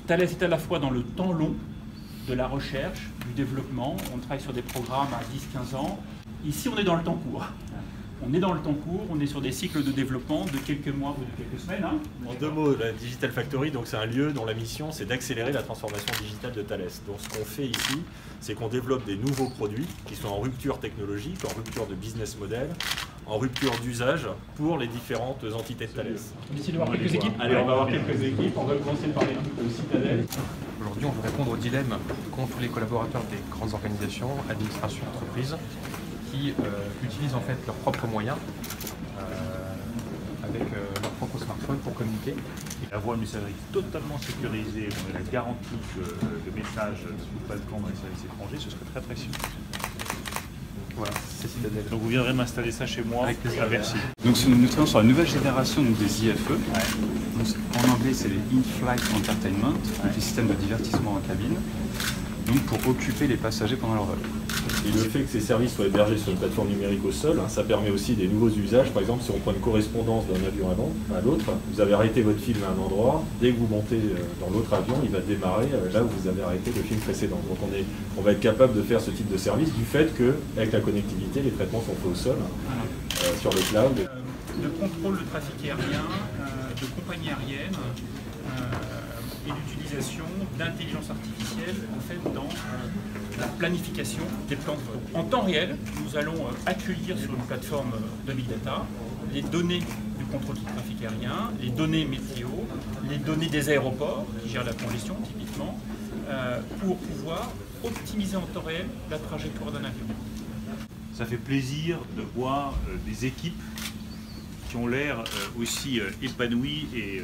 Thales est à la fois dans le temps long de la recherche, du développement. On travaille sur des programmes à 10-15 ans. Ici, on est dans le temps court. On est dans le temps court, on est sur des cycles de développement de quelques mois ou de quelques semaines. Hein. En deux mots, la Digital Factory, c'est un lieu dont la mission, c'est d'accélérer la transformation digitale de Thales. Donc ce qu'on fait ici, c'est qu'on développe des nouveaux produits qui sont en rupture technologique, en rupture de business model, en rupture d'usage pour les différentes entités de Thales. On va essayer de voir quelques équipes. Allez, on va voir quelques équipes. On va commencer par les de Citadel. Aujourd'hui, on veut répondre au dilemme qu'ont tous les collaborateurs des grandes organisations, administrations, entreprises, qui utilisent en fait leurs propres moyens avec leur propre smartphone pour communiquer. Avoir une messagerie totalement sécurisée, on a la garantie que le message ne soit pas dans les services étrangers, ce serait très précieux. Voilà, c'est Citadel. Donc vous viendrez m'installer ça chez moi à Bercy. Donc nous travaillons sur la nouvelle génération des IFE. Donc, en anglais, c'est les In-Flight Entertainment, donc les systèmes de divertissement en cabine, donc pour occuper les passagers pendant leur vol. Et le fait que ces services soient hébergés sur une plateforme numérique au sol, ça permet aussi des nouveaux usages. Par exemple, si on prend une correspondance d'un avion à l'autre, vous avez arrêté votre film à un endroit, dès que vous montez dans l'autre avion, il va démarrer là où vous avez arrêté le film précédent. Donc on va être capable de faire ce type de service du fait qu'avec la connectivité, les traitements sont faits au sol, sur le cloud. De contrôle de trafic aérien, de compagnies aériennes et d'utilisation d'intelligence artificielle en fait, dans la planification des plans de vol. En temps réel, nous allons accueillir sur une plateforme de Big Data les données du contrôle du trafic aérien, les données météo, les données des aéroports qui gèrent la congestion typiquement, pour pouvoir optimiser en temps réel la trajectoire d'un avion. Ça fait plaisir de voir des équipes qui ont l'air aussi épanouies et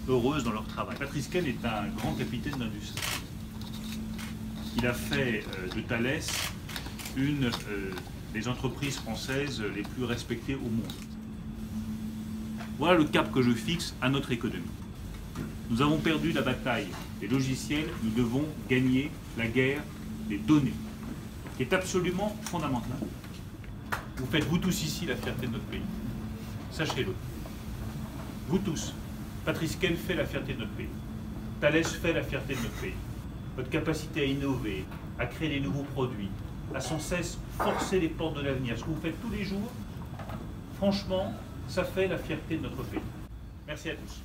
heureuses dans leur travail. Patrice Kell est un grand capitaine d'industrie. Il a fait de Thales une des entreprises françaises les plus respectées au monde. Voilà le cap que je fixe à notre économie. Nous avons perdu la bataille des logiciels, nous devons gagner la guerre des données, qui est absolument fondamentale. Vous faites, vous tous ici, la fierté de notre pays. Sachez-le. Vous tous. Patrice Kell fait la fierté de notre pays. Thales fait la fierté de notre pays. Votre capacité à innover, à créer des nouveaux produits, à sans cesse forcer les portes de l'avenir, ce que vous faites tous les jours, franchement, ça fait la fierté de notre pays. Merci à tous.